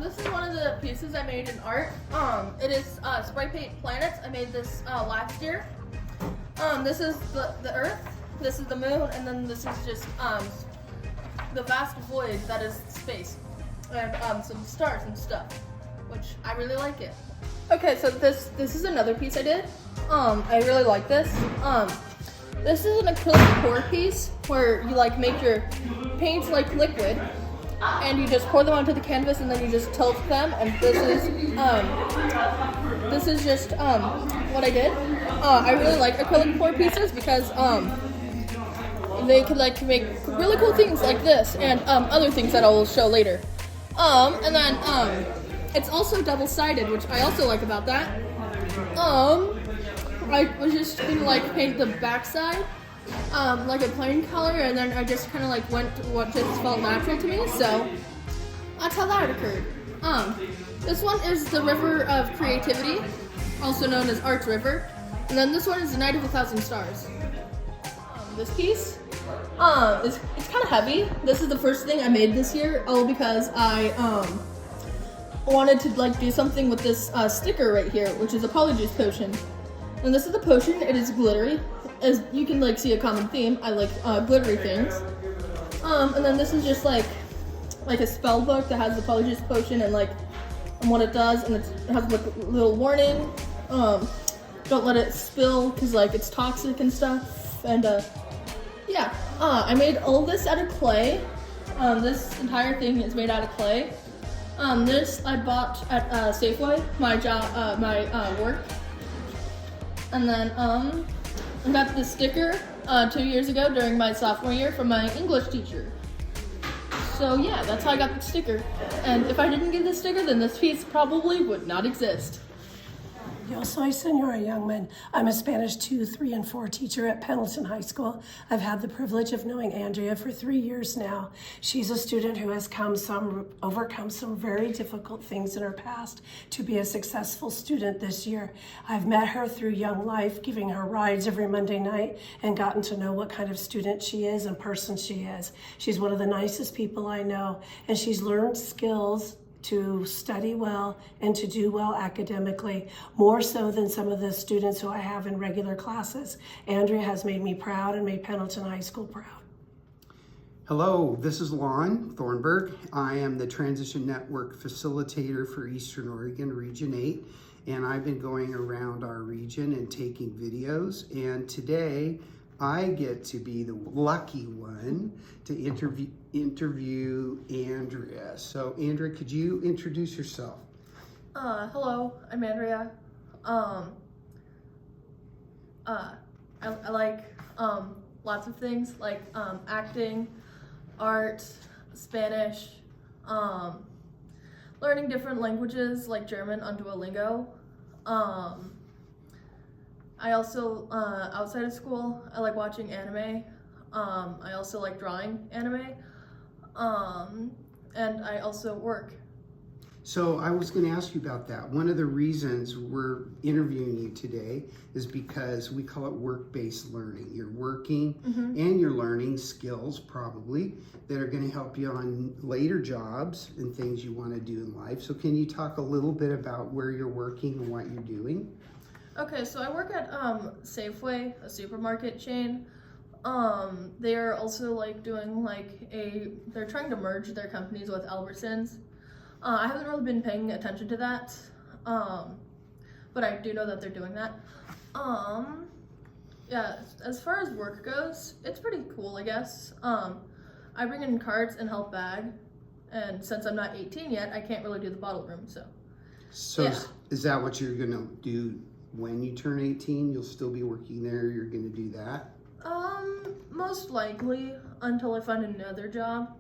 This is one of the pieces I made in art. It is spray paint planets. I made this last year. This is the Earth, this is the Moon, and then this is just the vast void that is space, and some stars and stuff, which I really like it. Okay, so this is another piece I did. I really like this. This is an acrylic pour piece where you like make your paints like liquid, and you just pour them onto the canvas, and then you just tilt them. And this is just what I did. I really like acrylic pour pieces because they can like make really cool things like this and other things that I will show later. And then it's also double-sided, which I also like about that. I was just gonna like paint the backside like a plain color, and then I just kind of like went to what just felt natural to me, so that's how that occurred. This one is the River of Creativity, also known as Art's River, and then this one is the Night of a Thousand Stars. This piece, it's kind of heavy. This is the first thing I made this year, all because I wanted to like do something with this sticker right here, which is a Polyjuice potion. And this is the potion. It is glittery. As you can like see a common theme, I like glittery things. And then this is just like a spell book that has the Polyjuice potion and what it does, and it has like a little warning. Don't let it spill because like it's toxic and stuff. And yeah, I made all this out of clay. This entire thing is made out of clay. This I bought at Safeway, my work. And then I got this sticker 2 years ago during my sophomore year from my English teacher. So yeah, that's how I got the sticker. And if I didn't get this sticker, then this piece probably would not exist. Yo soy Senora Youngman. I'm a Spanish 2, 3, and 4 teacher at Pendleton High School. I've had the privilege of knowing Andrea for 3 years now. She's a student who has overcome some very difficult things in her past to be a successful student this year. I've met her through Young Life, giving her rides every Monday night, and gotten to know what kind of student she is and person she is. She's one of the nicest people I know, and she's learned skills to study well and to do well academically, more so than some of the students who I have in regular classes. Andrea has made me proud and made Pendleton High School proud. Hello, this is Lon Thornburg. I am the Transition Network Facilitator for Eastern Oregon Region 8, and I've been going around our region and taking videos, and today I get to be the lucky one to interview Andrea. So Andrea, could you introduce yourself? Hello, I'm Andrea. I like lots of things like acting, art, Spanish, learning different languages like German on Duolingo. I also, outside of school, I like watching anime. I also like drawing anime. And I also work. So I was going to ask you about that. One of the reasons we're interviewing you today is because we call it work-based learning. You're working and you're learning skills probably that are going to help you on later jobs and things you want to do in life. So can you talk a little bit about where you're working and what you're doing? Okay, so I work at Safeway, a supermarket chain. They're also like doing they're trying to merge their companies with Albertsons. I haven't really been paying attention to that, but I do know that they're doing that. Yeah, as far as work goes, it's pretty cool, I guess. I bring in carts and help bag, and since I'm not 18 yet, I can't really do the bottle room, so yeah. Is that what you're gonna do when you turn 18? You'll still be working there, you're gonna do that? Most likely, until I find another job.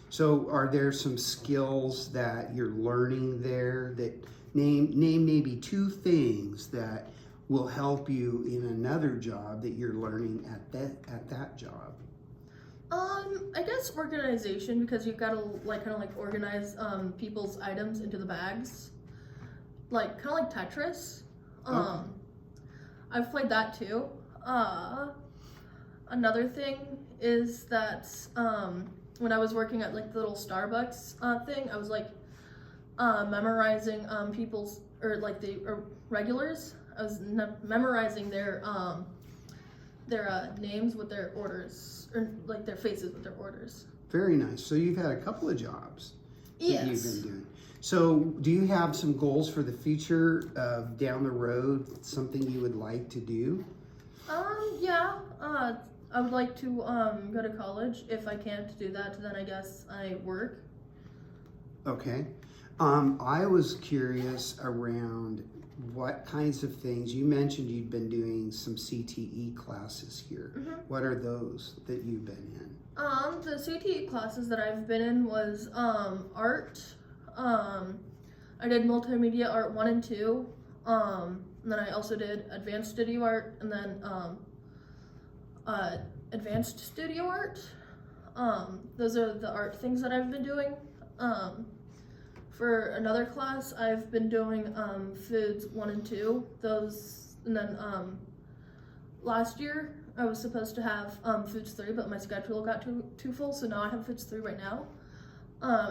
So are there some skills that you're learning there that name maybe 2 things that will help you in another job that you're learning at that job? I guess organization, because you've got to kind of organize people's items into the bags, kind of like Tetris. I've played that too. Another thing is that when I was working at the little Starbucks thing, I was memorizing people's or like the regulars. I was memorizing their names with their orders, or like their faces with their orders. Very nice. So you've had a couple of jobs that Yes. you've been doing. So do you have some goals for the future down the road, something you would like to do? Yeah. I would like to go to college. If I can't do that, then I guess I work. Okay. I was curious around what kinds of things, you mentioned you'd been doing some CTE classes here. Mm-hmm. What are those that you've been in? The CTE classes that I've been in was art. I did multimedia art 1 and 2. And then I also did advanced studio art, and then advanced studio art. Those are the art things that I've been doing. For another class, I've been doing foods 1 and 2. Those, and then last year I was supposed to have foods 3, but my schedule got too full, so now I have foods 3 right now.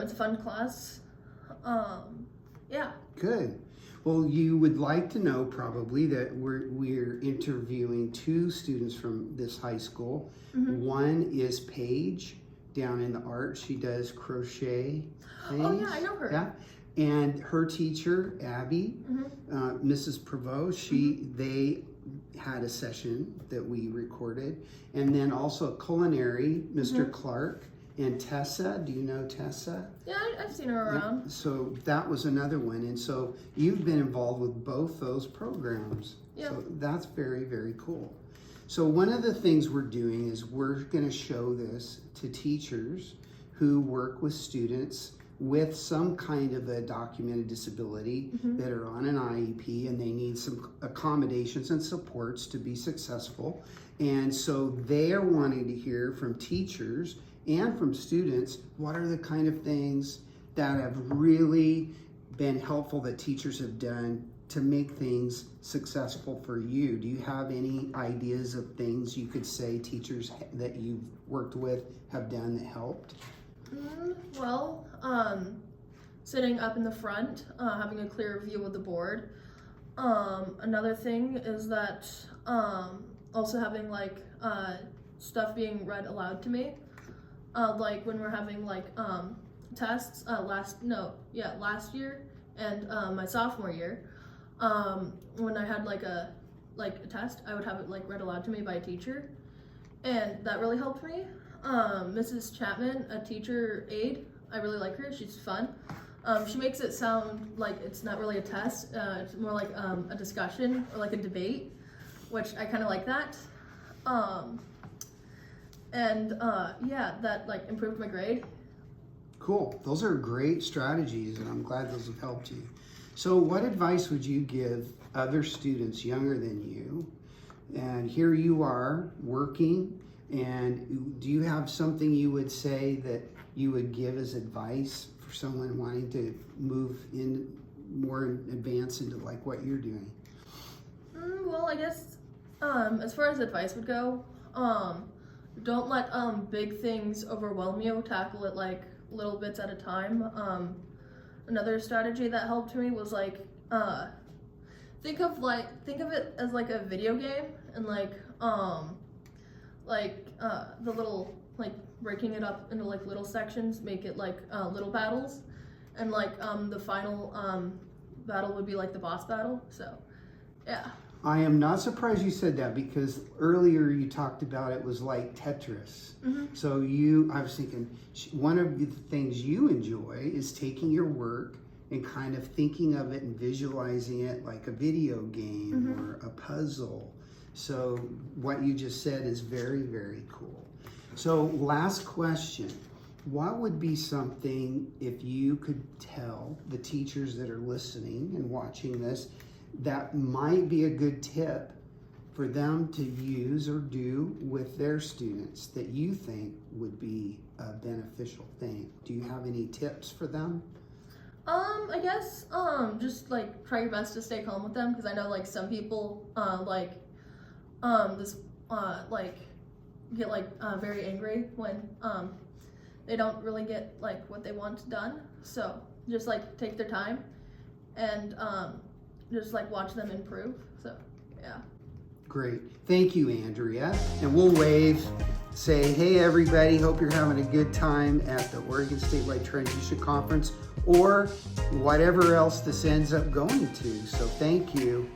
It's a fun class. Yeah. Good. Well, you would like to know probably that we're interviewing 2 students from this high school. Mm-hmm. One is Paige down in the art. She does crochet things. Oh yeah, I know her. Yeah. And her teacher, Abby, Mm-hmm. Mrs. Prevost, they had a session that we recorded. And then also culinary, Mr. Mm-hmm. Clark and Tessa. Do you know Tessa? Yeah, I've seen her around. So that was another one. And so you've been involved with both those programs. Yeah. So that's very, very cool. So one of the things we're doing is we're going to show this to teachers who work with students with some kind of a documented disability that are on an IEP, and they need some accommodations and supports to be successful. And so they are wanting to hear from teachers and from students, what are the kind of things that have really been helpful that teachers have done to make things successful for you? Do you have any ideas of things you could say teachers that you've worked with have done that helped? Well, sitting up in the front, having a clear view of the board. Another thing is that also having like stuff being read aloud to me. Like when we're having like tests last year and my sophomore year, when I had like a test, I would have it like read aloud to me by a teacher, and that really helped me. Mrs. Chapman, a teacher aide, I really like her. She's fun. She makes it sound like it's not really a test. It's more like a discussion or like a debate, which I kind of like that. Yeah, that like improved my grade. Cool. Those are great strategies, and I'm glad those have helped you. So what advice would you give other students younger than you? And here you are working, and do you have something you would say that you would give as advice for someone wanting to move in more advance into like what you're doing? Well, I guess as far as advice would go, don't let big things overwhelm you. Tackle it like little bits at a time. Another strategy that helped me was like think of it as like a video game, and the little like breaking it up into like little sections, make it like little battles, and like the final battle would be like the boss battle. So yeah. I am not surprised you said that, because earlier you talked about it was like Tetris. So I was thinking one of the things you enjoy is taking your work and kind of thinking of it and visualizing it like a video game or a puzzle. So what you just said is very, very cool. So last question. What would be something, if you could tell the teachers that are listening and watching this, that might be a good tip for them to use or do with their students that you think would be a beneficial thing? Do you have any tips for them? I guess just like try your best to stay calm with them, because I know like some people get very angry when they don't really get like what they want done. So just like take their time and just like watch them improve. So yeah. Great. Thank you, Andrea. And we'll wave, say, hey everybody, hope you're having a good time at the Oregon Statewide Transition Conference or whatever else this ends up going to. So thank you.